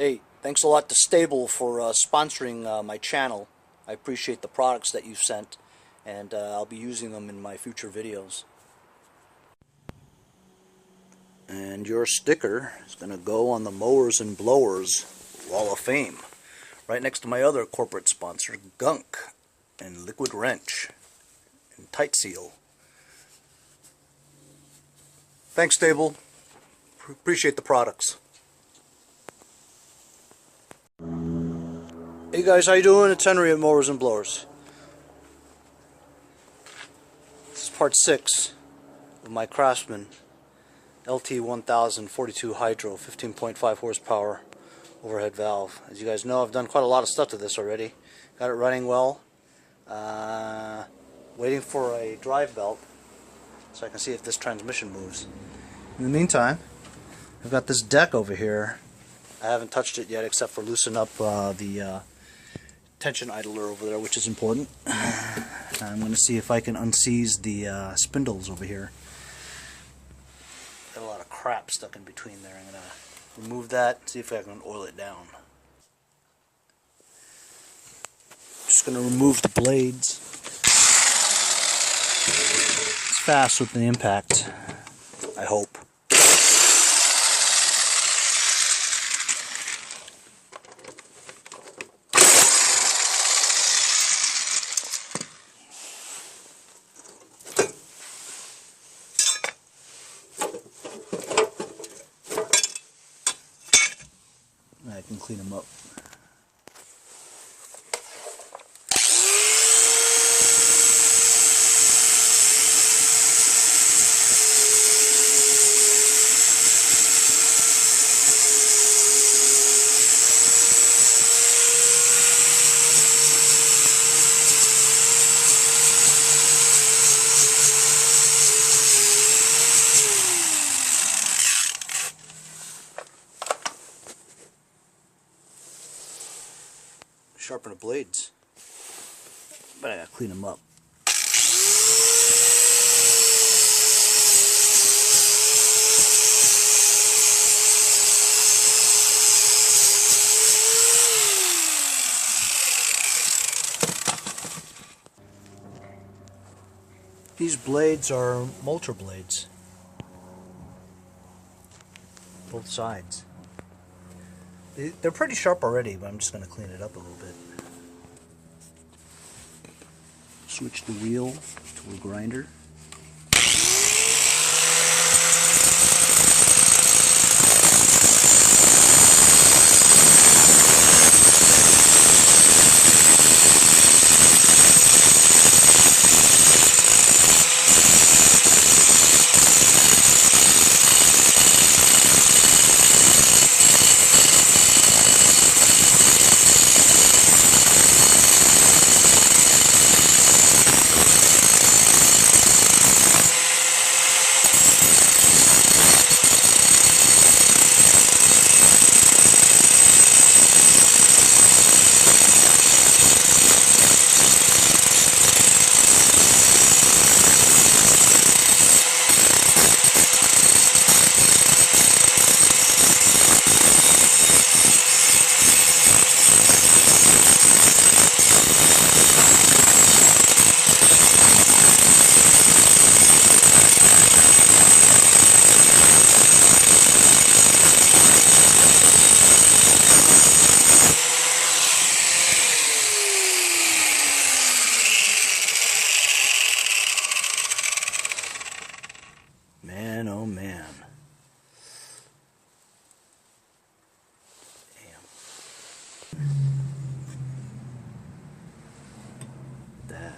Hey, thanks a lot to Stable for sponsoring my channel. I appreciate the products that you've sent, and I'll be using them in my future videos. And your sticker is going to go on the Mowers and Blowers Wall of Fame, right next to my other corporate sponsor, Gunk and Liquid Wrench and Tight Seal. Thanks, Stable. Appreciate the products. Hey guys, how you doing? It's Henry at Mowers and Blowers. This is part 6 of my Craftsman Lt1000 42 Hydro 15.5 horsepower overhead valve. As you guys know, I've done quite a lot of stuff to this already. Got it running well. Waiting for a drive belt so I can see if this transmission moves. In the meantime, I've got this deck over here. I haven't touched it yet except for loosen up the tension idler over there, which is important. I'm going to see if I can unseize the spindles over here. Got a lot of crap stuck in between there. I'm going to remove that, see if I can oil it down. Just going to remove the blades. It's fast with the impact, I hope. I can clean them up. Sharpen the blades, but I gotta clean them up. These blades are mulcher blades, both sides. They're pretty sharp already, but I'm just going to clean it up a little bit. Switch the wheel to a grinder. Man, oh man. Damn. That.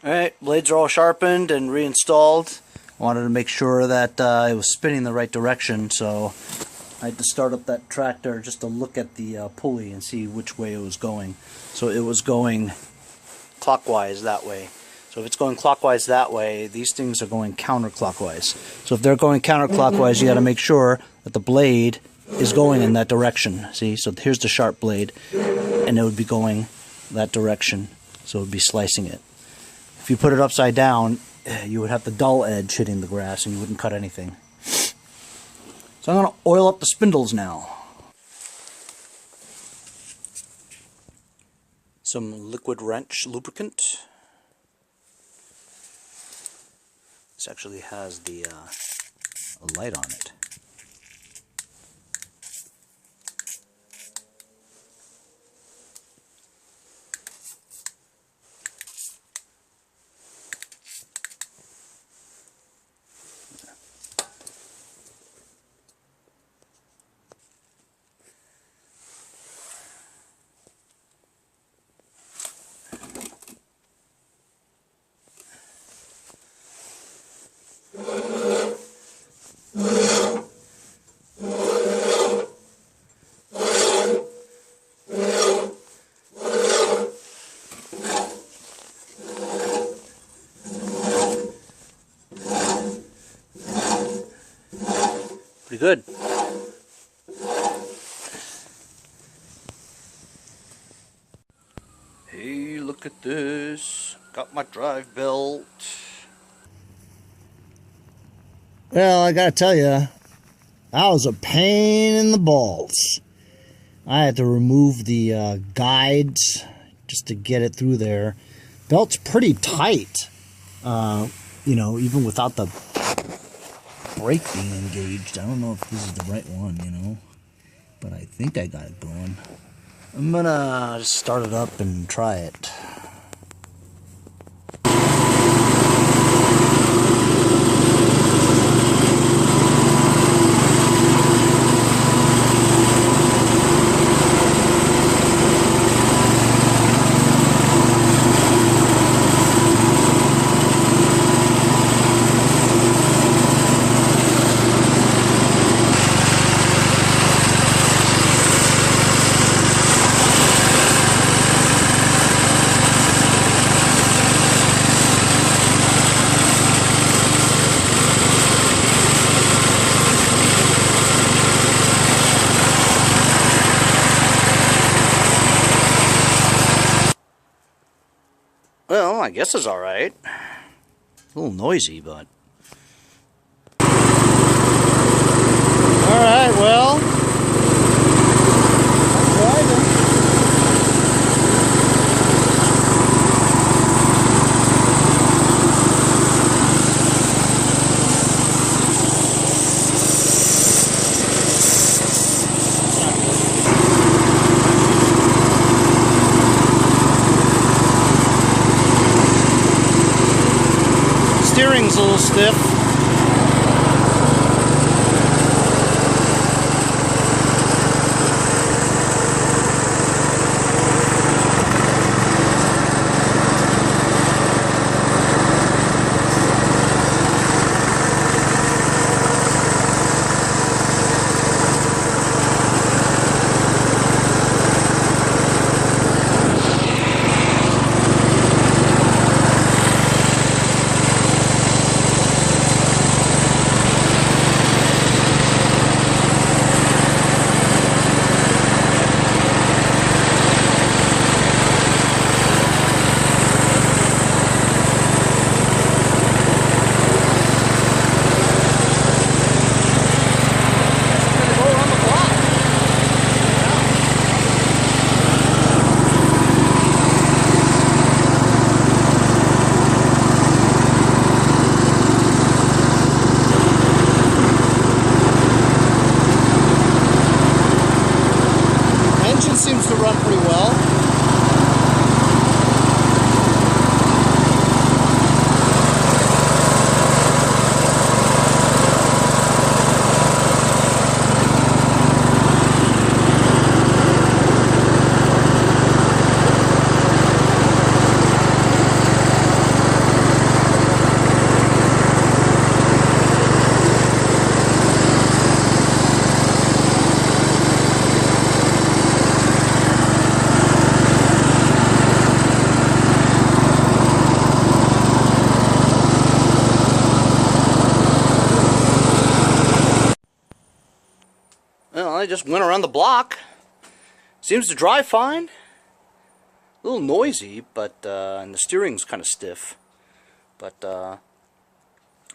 Alright, blades are all sharpened and reinstalled. Wanted to make sure that it was spinning the right direction, so I had to start up that tractor just to look at the pulley and see which way it was going. So it was going clockwise that way. So if it's going clockwise that way, these things are going counterclockwise. So if they're going counterclockwise, you got to make sure that the blade is going in that direction. See, so here's the sharp blade, and it would be going that direction, so it would be slicing it. If you put it upside down, you would have the dull edge hitting the grass and you wouldn't cut anything. So I'm going to oil up the spindles now. Some liquid wrench lubricant. This actually has the a light on it. Pretty good. Hey, look at this. Got my drive belt. Well, I gotta tell you, that was a pain in the balls. I had to remove the guides just to get it through there. Belt's pretty tight, you know, even without the brake being engaged. I don't know if this is the right one, you know, but I think I got it going. I'm gonna just start it up and try it. Well, I guess it's alright. A little noisy, but... Alright, well... I'm driving. Steering's a little stiff. Seems to run pretty well. Well, I just went around the block. Seems to drive fine. little noisy, but and the steering's kind of stiff. But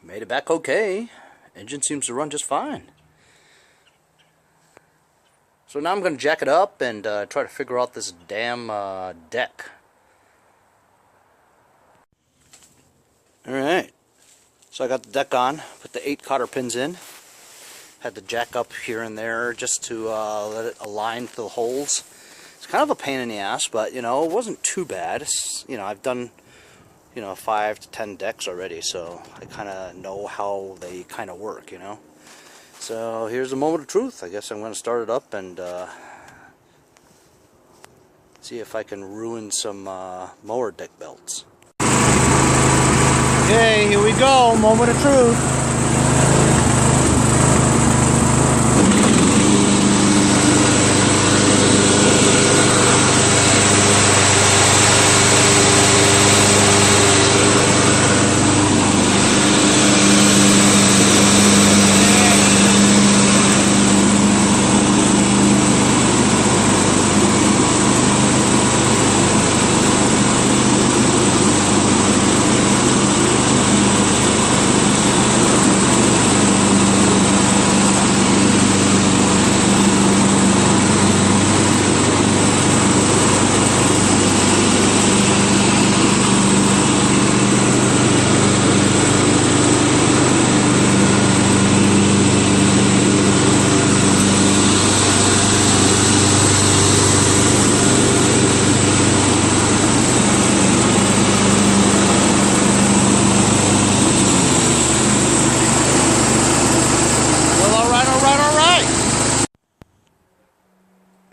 made it back okay. Engine seems to run just fine. So now I'm going to jack it up and try to figure out this damn deck. Alright, so I got the deck on, put the 8 cotter pins in. Had to jack up here and there just to let it align to the holes. It's kind of a pain in the ass, but you know, it wasn't too bad. It's, you know, I've done, you know, 5 to 10 decks already, so I kind of know how they kind of work, you know. So here's the moment of truth. I guess I'm going to start it up and see if I can ruin some mower deck belts. Okay, here we go, moment of truth.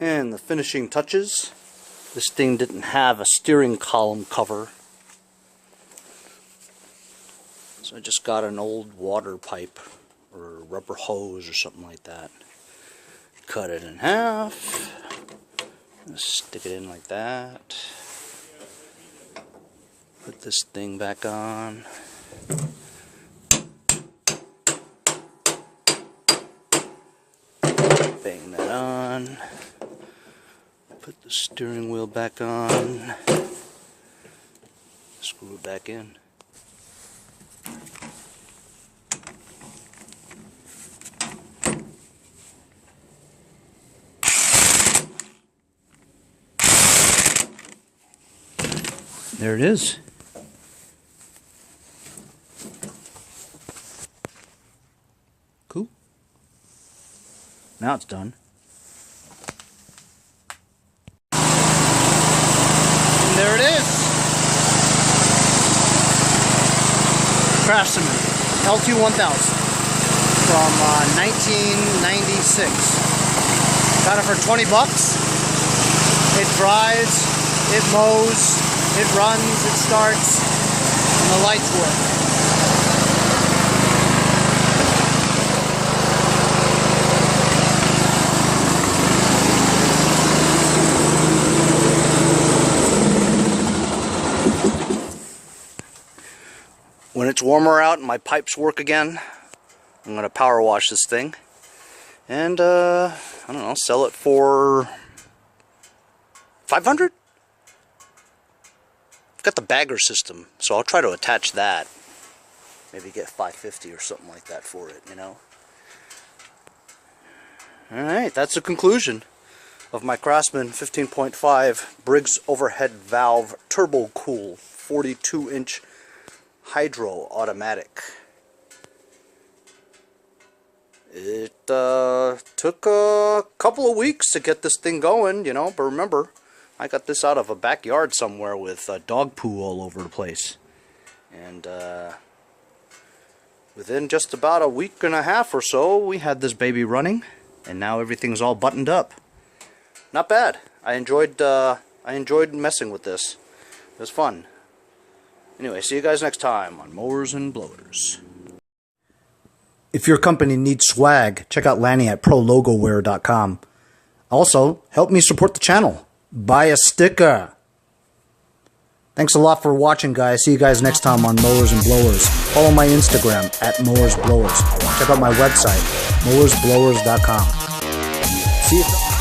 And the finishing touches. This thing didn't have a steering column cover, so I just got an old water pipe or rubber hose or something like that. Cut it in half, stick it in like that, put this thing back on. Bang that on. Put the steering wheel back on. Screw it back in. There it is. Cool. Now it's done. There it is. Craftsman Lt1000 from 1996. Got it for 20 bucks. It drives, it mows, it runs, it starts, and the lights work. When it's warmer out and my pipes work again, I'm going to power wash this thing and I don't know, sell it for $500? I've got the bagger system, so I'll try to attach that. Maybe get $550 or something like that for it, you know. Alright, that's the conclusion of my Craftsman 15.5 Briggs overhead valve turbo cool 42-inch hydro automatic. It took a couple of weeks to get this thing going, you know, but remember, I got this out of a backyard somewhere with dog poo all over the place. And within just about a week and a half or so, we had this baby running, and now everything's all buttoned up. Not bad. I enjoyed messing with this. It was fun. Anyway, see you guys next time on Mowers and Blowers. If your company needs swag, check out Lanny at prologoware.com. Also, help me support the channel. Buy a sticker. Thanks a lot for watching, guys. See you guys next time on Mowers and Blowers. Follow my Instagram at Mowers Blowers. Check out my website, mowersblowers.com. See you.